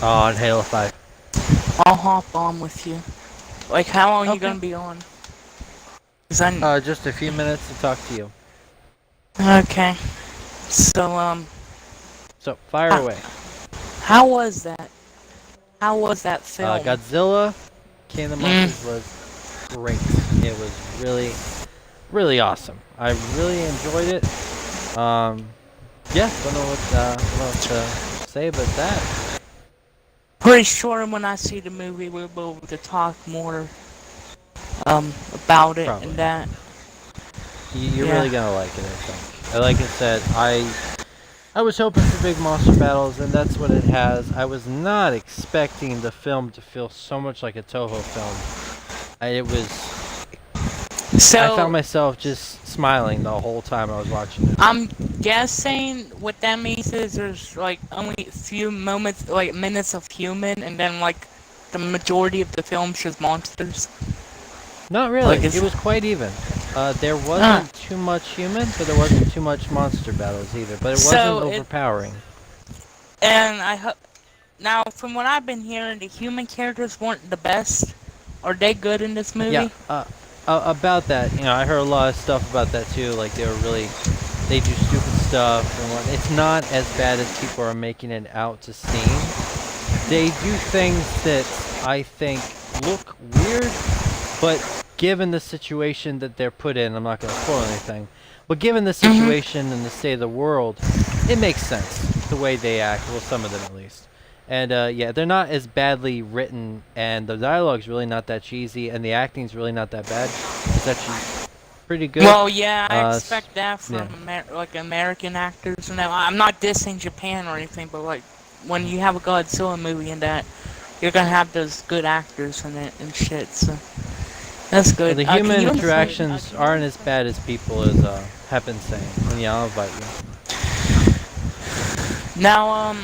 On Halo 5. I'll hop on with you. Like, how long are you Okay. gonna be on? 'Cause I... Just a few minutes to talk to you. Okay. So, So, fire how, away. how was that? How was that film? Godzilla, King of the Monsters was great. It was really, really awesome. I really enjoyed it. Yeah, don't know what to say about that. Pretty sure when I see the movie, we'll be able to talk more, about it Probably. and that. You're Yeah. really gonna like it, I think. Like I said, I was hoping for big monster battles, and that's what it has. I was not expecting the film to feel so much like a Toho film. I found So, myself just smiling the whole time I was watching it. I'm guessing what that means is there's like only a few moments, like minutes of human, and then like the majority of the film's just monsters. Not really. Like It it's was quite even. There uh, wasn't too much human, but there wasn't too much monster battles either. But it wasn't so it overpowering. and I hope now from what I've been hearing, the human characters weren't the best. Are they good in this Yeah. movie? About that, I heard a lot of stuff about that too. Like they do stupid stuff and what. It's not as bad as people are making it out to seem. They do things that I think look weird, but given the situation that they're put in, I'm not going to spoil anything, but given the situation and the state of the world, it makes sense the way they act, well, some of them at least. And yeah, they're not as badly written, and the dialogue's really not that cheesy, and the acting's really not that bad. It's actually pretty good. Well, yeah, I expect that Yeah. from like American actors. And I'm not dissing Japan or anything, but like when you have a Godzilla movie and that, you're gonna have those good actors in it and shit. So that's Well, good. the human interactions aren't as bad as people have been saying. And yeah, I'll invite you. Now,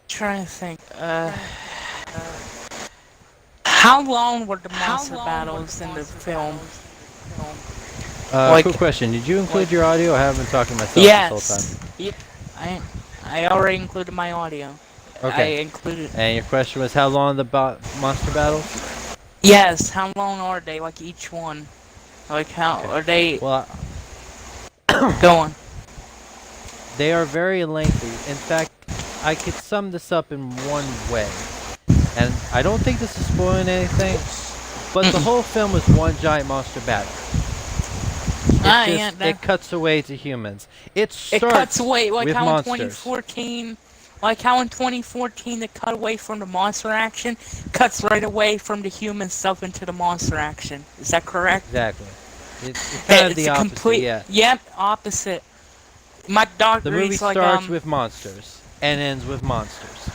trying to think. How long were the monster battles in the film? Like, Quick question. Did you include your audio? I haven't been talking to myself this whole yes. time. Yep. I already included my audio. I Okay. included. And your question was how long the monster battles? Yes. How long are they? Like each one? Like how are they Well, going? they are very lengthy. In fact, I could sum this up in one way. And I don't think this is spoiling anything, but the whole film is one giant monster battle. It cuts away to humans. It cuts away like with how monsters. in 2014, like how in 2014 it cut away from the monster action, cuts right away from the human stuff into the monster action. Is that correct? Exactly. It's kind of the opposite. Complete. Yeah. Yep, opposite. My doctor. The movie like, starts with monsters and ends with monsters.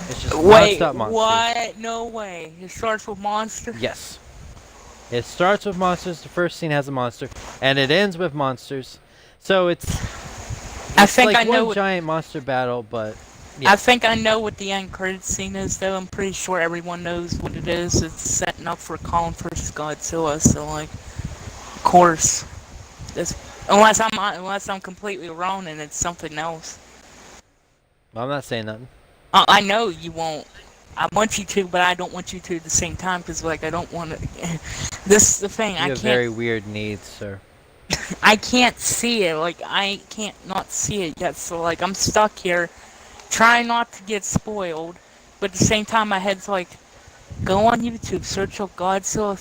It's just wait, non-stop monsters. what? No way. It starts with monsters? Yes. It starts with monsters. The first scene has a monster, and it ends with monsters. So it's I think like I know one giant monster battle, but yeah. I think I know what the end credit scene is, though. I'm pretty sure everyone knows what it is. It's setting up for Kong vs. Godzilla. So, like, of course, this unless I'm completely wrong and it's something else. I'm not saying nothing. I know you won't. I want you to, but I don't want you to at the same time because, like, I don't want to. This is the thing. You have very weird needs, sir. I can't see it. Like, I can't not see it yet. So, like, I'm stuck here, trying not to get spoiled, but at the same time, my head's like, go on YouTube, search up Godzilla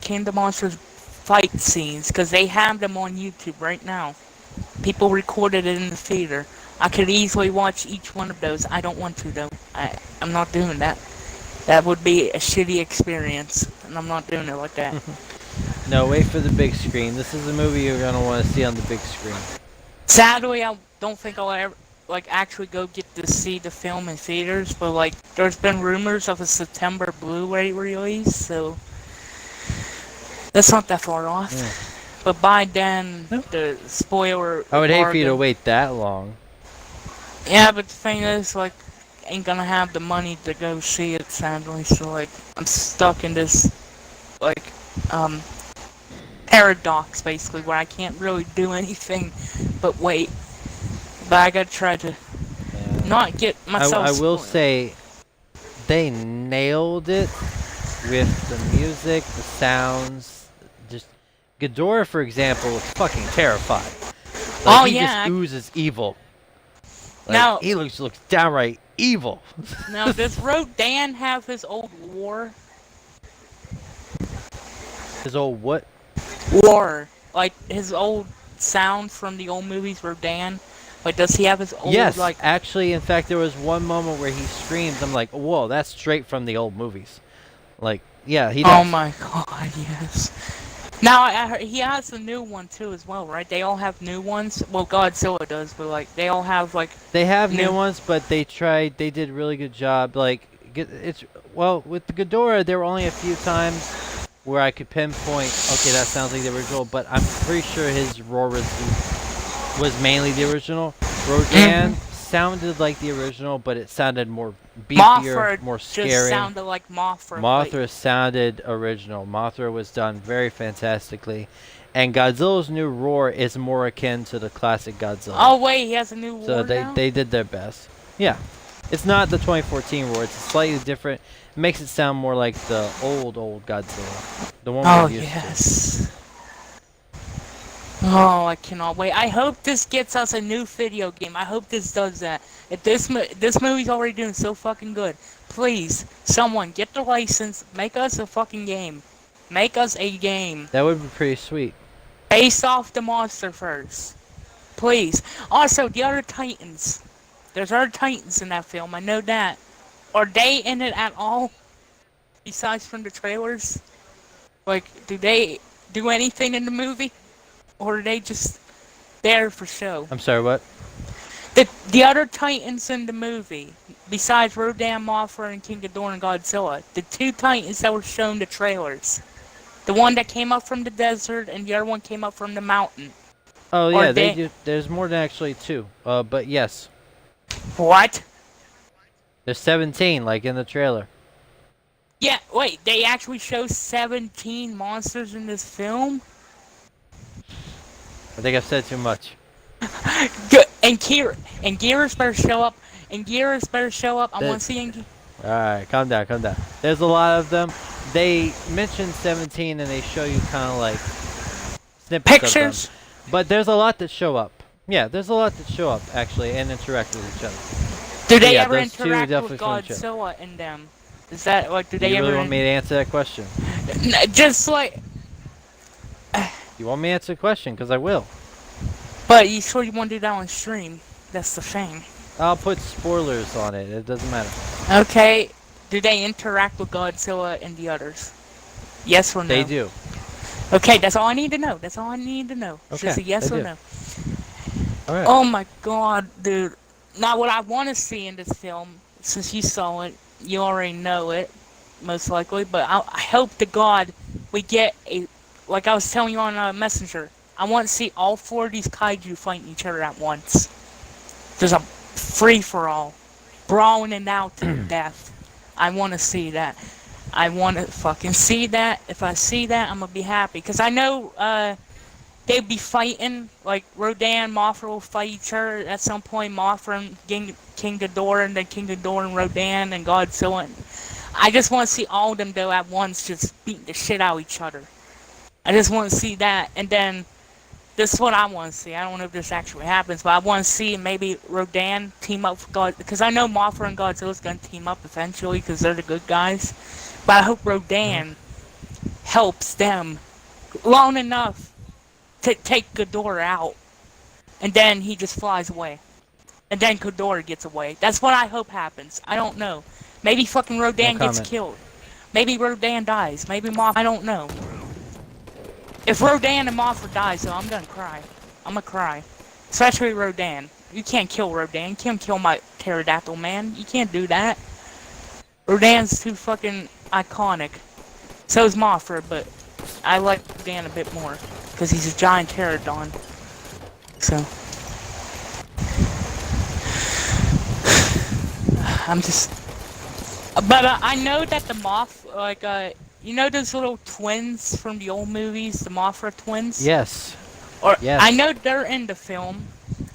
King of the Monsters fight scenes because they have them on YouTube right now. People recorded it in the theater. I could easily watch each one of those. I don't want to, though. I'm not doing that. That would be a shitty experience, and I'm not doing it like that. No, wait for the big screen. This is a movie you're gonna want to see on the big screen. Sadly, I don't think I'll ever, like, actually go get to see the film in theaters, but, like, there's been rumors of a September Blu-ray release, so that's not that far off. Yeah. But by then, the spoiler... I would hate for you to wait that long. Yeah, but the thing is, like, ain't gonna have the money to go see it, sadly, so, like, I'm stuck in this, like, paradox, basically, where I can't really do anything but wait. But I gotta try to not get myself I will spoiled. say, they nailed it with the music, the sounds. Just Ghidorah, for example, looks fucking terrified. Like Oh he just yeah. oozes evil. Like Now, he looks downright evil. now does Rodan have his old war? His old what? War, like his old sound from the old movies, Rodan. Like, does he have his old Yes, like? actually, in fact, there was one moment where he screams. I'm like, whoa, that's straight from the old movies. Like, yeah, he Oh does. my god, yes. Now I heard he has a new one too as well, right? They all have new ones. Well, Godzilla does, but like they all have like They have new new. ones, but they did a really good job. Like, it's well with the Ghidorah, there were only a few times where I could pinpoint. Okay, that sounds like the original, but I'm pretty sure his roar was mainly the original. Rodan sounded like the original, but it sounded more beefier, Mothra more just scary. sounded like Mothra. Mothra sounded original. Mothra was done very fantastically. And Godzilla's new roar is more akin to the classic Godzilla. Oh wait, he has a new So war now? they did their best. Yeah. It's not the 2014 roar. It's slightly different. It makes it sound more like the old Godzilla. The one Oh we're used yes. Oh, I cannot wait. I hope this gets us a new video game. I hope this does that. If this movie's already doing so fucking good, please, someone get the license, make us a fucking game. Make us a game. to. That would be pretty sweet. Based off the monster first. Please. Also, the other Titans. There's other Titans in that film, I know that. Are they in it at all? Besides from the trailers? Like, do they do anything in the movie? Or are they just there for show? I'm sorry, what? The other Titans in the movie, besides Rodan, Mothra, and King Ghidorah and Godzilla, the two Titans that were shown the trailers. The one that came up from the desert and the other one came up from the mountain. Oh Or yeah, they they- do. There's more than actually two. But yes, What? there's 17, like in the trailer. Yeah, wait, they actually show 17 monsters in this film? I think I've said too much. Good. And Gears better show up. And Gears better show up. I want to see All right, calm down, calm down. There's a lot of them. They mention 17 and they show you kind of like snippets pictures. of them. But there's a lot that show up. Yeah, there's a lot that show up actually and interact with each other. Do they Yeah, ever those two interact definitely with from the show. Godzilla in them? Is that like? Do they You ever? really want me to answer that question? Just like. You want me to answer the question? Because I will. But you sure you want to do that on stream? That's the thing. I'll put spoilers on it. It doesn't matter. Okay. Do they interact with Godzilla and the others? Yes or no? They do. Okay, that's all I need to know. That's all I need to know. It's Okay, just a yes they or do. no. All right. Oh my god, dude. Now what I want to see in this film, since you saw it, you already know it, most likely, but I hope to God we get a, like I was telling you on Messenger, I want to see all four of these kaiju fighting each other at once. There's a free-for-all. Brawling it out to death. I want to see that. I want to fucking see that. If I see that, I'm going to be happy. Because I know they'd be fighting, like Rodan, Mothra will fight each other at some point. Mothra and King Ghidorah, and then King Ghidorah and Rodan and Godzilla. I just want to see all of them go at once, just beating the shit out of each other. I just want to see that, and then this is what I want to see. I don't know if this actually happens, but I want to see maybe Rodan team up with God, because I know Mothra and Godzilla's gonna team up eventually, because they're the good guys. But I hope Rodan helps them long enough to take Ghidorah out, and then he just flies away, and then Ghidorah gets away. That's what I hope happens. I don't know. Maybe fucking Rodan No gets comment. killed. Maybe Rodan dies. Maybe Mothra. I don't know. If Rodan and Mothra dies, though, I'm gonna cry. I'm gonna cry. Especially Rodan. You can't kill Rodan. You can't kill my pterodactyl, man. You can't do that. Rodan's too fucking iconic. So is Mothra, but I like Rodan a bit more. Because he's a giant pterodon. So. I'm just... But I know that the you know those little twins from the old movies, the Mothra twins? Yes. Or Yes. I know they're in the film.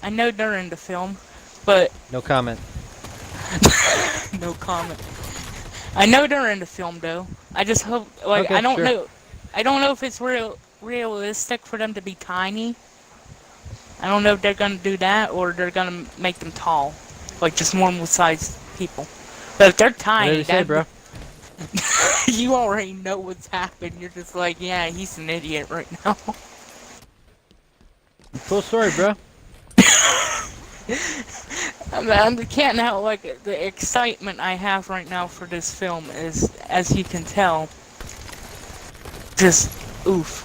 I know they're in the film, but No comment. No comment. I know they're in the film though. I just hope, like, Okay, sure. I don't know if it's realistic for them to be tiny. I don't know if they're gonna do that or they're gonna make them tall, like just normal sized people. But if they're Whatever tiny, you say, that bro. you already know what's happened. You're just like, yeah, he's an idiot right now. Cool story, bro. I can't help, like, the excitement I have right now for this film is, as you can tell, just oof.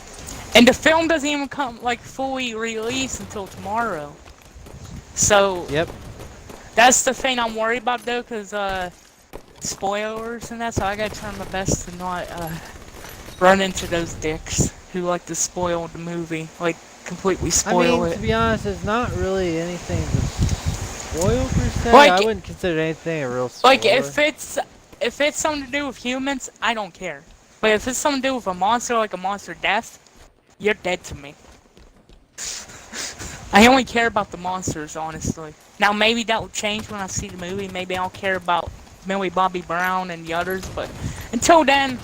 And the film doesn't even come, like, fully released until tomorrow. So Yep. that's the thing I'm worried about though, cause spoilers and that. So I gotta try my best to not run into those dicks who like to spoil the movie, like completely I spoil mean, it. to be honest, it's not really anything to spoil per se. Like, I wouldn't consider anything a real like spoiler. if it's something to do with humans, I don't care. But if it's something to do with a monster, like a monster death, you're dead to me. I only care about the monsters, honestly. Now, maybe that will change when I see the movie. Maybe I'll care about Millie Bobby Brown and the others, but until then,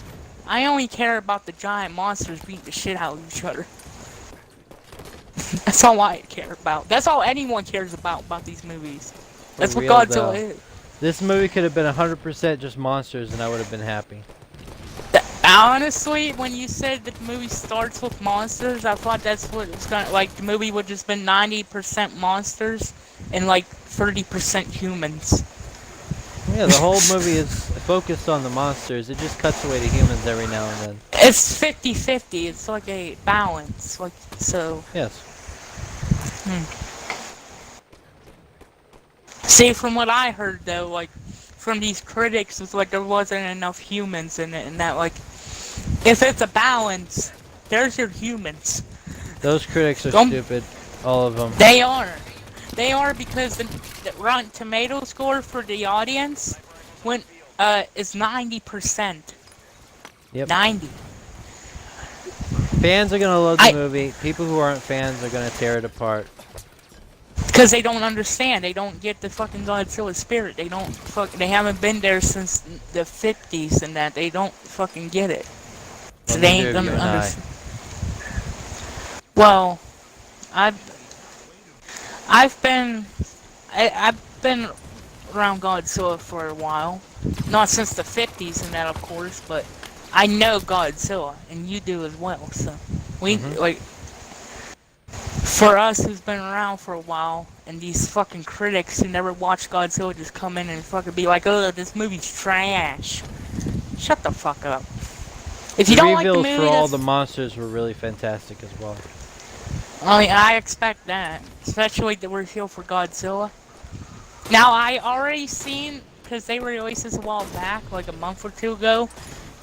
I only care about the giant monsters beating the shit out of each other. That's all I care about. That's all anyone cares about these movies. For That's what real, Godzilla though. is. This movie could have been 100% just monsters, and I would have been happy. Honestly, when you said that the movie starts with monsters, I thought that's what it's gonna, like, the movie would just been 90% monsters and like 30% humans. Yeah, the whole movie is focused on the monsters. It just cuts away to humans every now and then. It's 50-50. It's like a balance. Like, so. Yes. See, from what I heard though, like, from these critics, it's like there wasn't enough humans in it, and that, like, if it's a balance, there's your humans. Those critics are stupid. All of them. They are. They are, because the Rotten Tomato score for the audience is 90%. Yep. 90. Fans are gonna love the movie. People who aren't fans are gonna tear it apart. Because they don't understand. They don't get the fucking Godzilla spirit. They don't they haven't been there since the 50s and that. They don't fucking get it. So they ain't gonna understand. Well, I've been around Godzilla for a while. Not since the 50s and that, of course, but I know Godzilla, and you do as well, so we, like, for us who's been around for a while, and these fucking critics who never watched Godzilla just come in and fucking be like, oh, this movie's trash. Shut the fuck up. If you don't like the movie, reveals for all the monsters were really fantastic as well. I mean, I expect that, especially the reveal for Godzilla. Now, I already seen, because they released this a while back, like a month or two ago,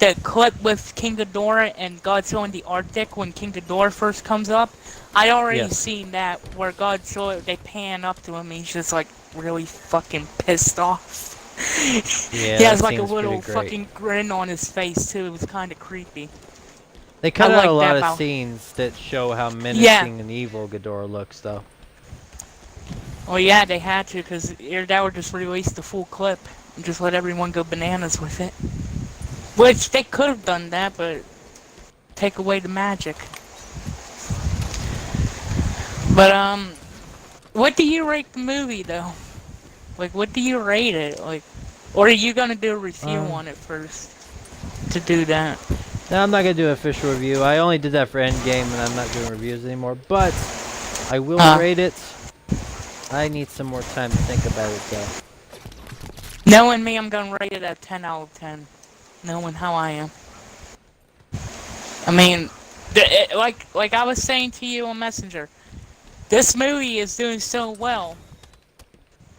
the clip with King Ghidorah and Godzilla in the Arctic when King Ghidorah first comes up. I already seen that, where Godzilla, they pan up to him, he's just like really fucking pissed off. Yeah, he has like a little fucking grin on his face too. It was kind of creepy. They cut out a lot of scenes that show how menacing and evil Ghidorah looks, though. Well, yeah, they had to, because that would just release the full clip and just let everyone go bananas with it. Which they could have done that, but take away the magic. But what do you rate the movie though? Like, what do you rate it? Like, or are you gonna do a review on it first to do that? No, I'm not gonna do an official review. I only did that for Endgame, and I'm not doing reviews anymore. But I will rate it. I need some more time to think about it, though. Knowing me, I'm gonna rate it at 10 out of 10. Knowing how I am. I mean, like I was saying to you on Messenger, this movie is doing so well.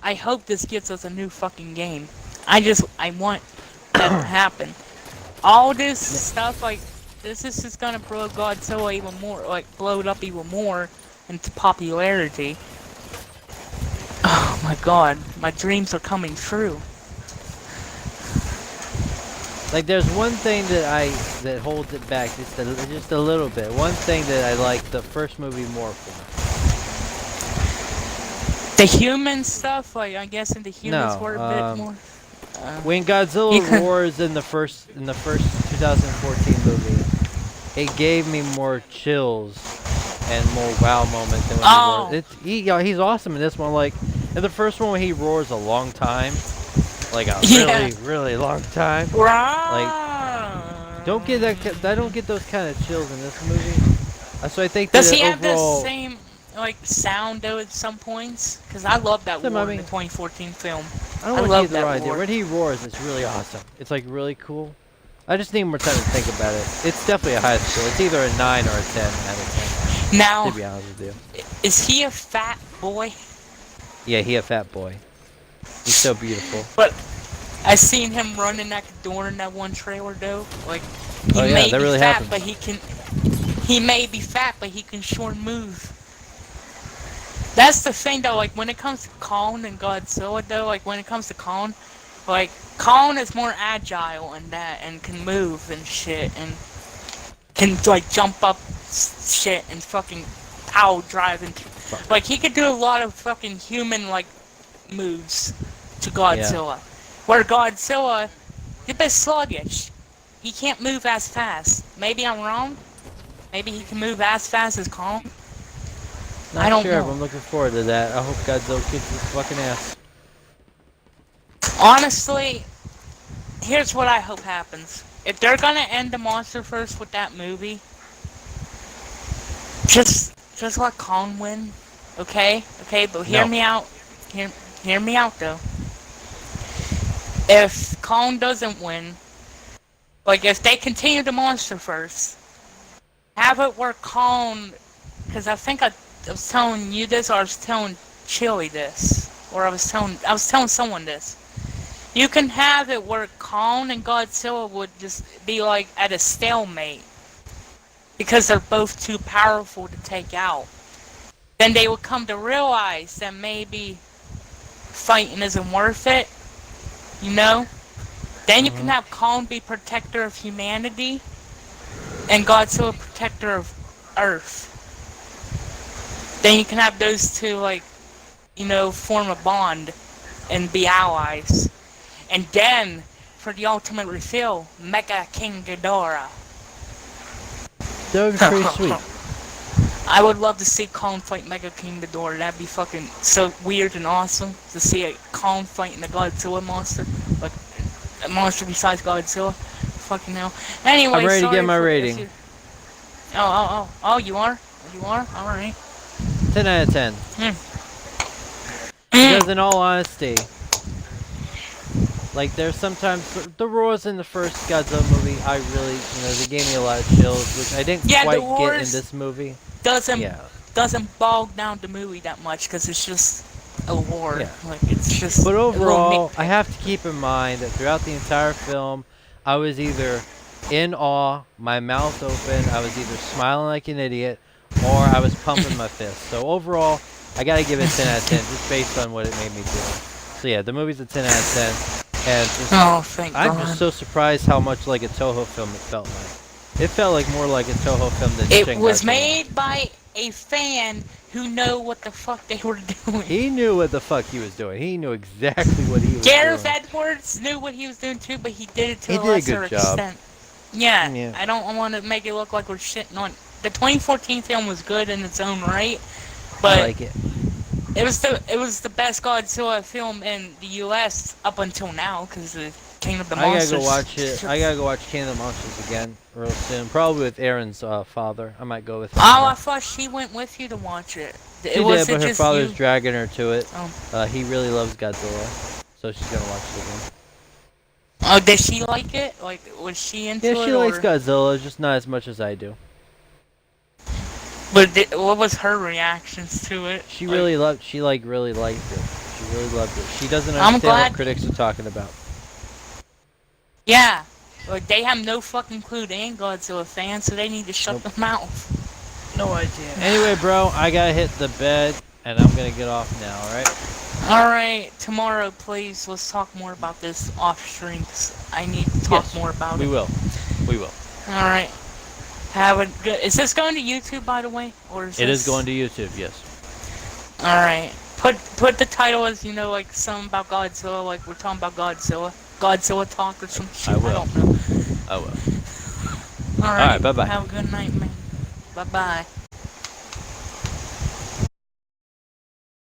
I hope this gets us a new fucking game. I want that to happen. All this stuff, like, this is just gonna blow Godzilla even more, like, blow it up even more into popularity. Oh my god, my dreams are coming true. Like, there's one thing that holds it back just a little bit. One thing that I like the first movie more for. The human stuff, like I guess, the humans No, were a bit more. when You Godzilla can, roars in the first 2014 movie, it gave me more chills and more wow moments than when he roars. oh, He's awesome in this one. Like in the first one when he roars a long time, like a yeah, really long time. Like don't get right. that. I don't get those kind of chills in this movie. So I think Does that he have the overall, same like sound though at some points? Because I love that I war in the mean, 2014 film. I don't I want to give love you the wrong that idea. war. When he roars, it's really awesome. It's like really cool. I just need more time to think about it. It's definitely a high score. It's either a 9 or a 10 out of 10. Now, To be honest with you. is he a fat boy? Yeah, he a fat boy. He's so beautiful. But I seen him running that door in that one trailer though. Like he Oh yeah, may that be really fat, happens. but he can. He may be fat, but he can sure move. That's the thing though. Like when it comes to Kong and Godzilla though, like when it comes to Kong, like Kong is more agile in that and can move and shit and can like jump up shit and fucking power drive and like he could do a lot of fucking human like moves to Yeah. Godzilla. Where Godzilla, he's a bit sluggish. He can't move as fast. Maybe I'm wrong. Maybe he can move as fast as Kong. I Not don't sure, but know. I'm looking forward to that. I hope Godzilla kicks his fucking ass. Honestly, here's what I hope happens. If they're gonna end the monster first with that movie, just let Kong win. Okay? Okay, but hear No. me out. Hear me out though. If Kong doesn't win, like if they continue the monster first, have it where Kong, because I think I was telling you this, or I was telling Chili this, or I was telling someone this. You can have it where Kong and Godzilla would just be like at a stalemate because they're both too powerful to take out. Then they would come to realize that maybe fighting isn't worth it, you know? Then you can Mhm. have Kong be protector of humanity and Godzilla protector of Earth. Then you can have those two like, form a bond and be allies. And then, for the ultimate reveal, Mecha King Ghidorah. That would be pretty sweet. I would love to see Kong fight Mega King Ghidorah. That'd be fucking so weird and awesome to see a Kong fighting a Godzilla monster, like a monster besides Godzilla. Fucking hell. Anyway, I'm ready to sorry get my for rating. Oh, you are? You are? All right. 10 out of 10. Mm. Because in all honesty, like there's sometimes the roars in the first Godzilla movie, I really, they gave me a lot of chills, which I didn't Yeah, the quite get in wars this movie. doesn't Yeah. doesn't bog down the movie that much because it's just a war. Yeah. Like it's just But a little overall, I nitpick. have to keep in mind that throughout the entire film, I was either in awe, my mouth open, I was either smiling like an idiot, or I was pumping my fist. So overall, I gotta give it 10 out of 10 just based on what it made me do. So yeah, the movie's a 10 out of 10, and Oh, thank I'm God. just so surprised how much like a Toho film it felt like. It felt like more like a Toho film than It Shin was Godzilla. made by a fan who know what the fuck they were doing. He knew what the fuck he was doing. He knew exactly what he was Gareth doing. Edwards knew what he was doing too, but he did it to He a did a lesser good job. extent. Yeah, Yeah. I don't want to make it look like we're shitting on. The 2014 film was good in its own right, I but like it. it was the best Godzilla film in the U.S. up until now because the King of the I gotta Monsters. go watch it. I gotta go watch King of the Monsters again real soon. Probably with Aaron's father. I might go with him. Oh, again. I thought she went with you to watch it. She It did, was but her just father's you. dragging her to it. Oh. He really loves Godzilla, so she's gonna watch it again. Oh, did she like it? Like, was she into Yeah, it? she likes or... Godzilla, just not as much as I do. But what was her reactions to it? She Like, really loved. She like really liked it. She really loved it. She doesn't I'm understand glad- what critics are talking about. Yeah. Like, they have no fucking clue. They ain't Godzilla fans, so they need to shut Nope. their mouth. No idea. Anyway, bro, I gotta hit the bed, and I'm gonna get off now. All right. Alright, tomorrow, please, let's talk more about this off stream, 'cause I need to talk Yes, more about We it. will. We will. Alright. Have a good... Is this going to YouTube, by the way? Or is It this... is going to YouTube. Yes. Alright. Put the title as, you know, like something about Godzilla, like we're talking about Godzilla. Godzilla talk or some shit. I I will. don't know. I will. All right. Alright, Bye bye. have a good night, man. Bye bye.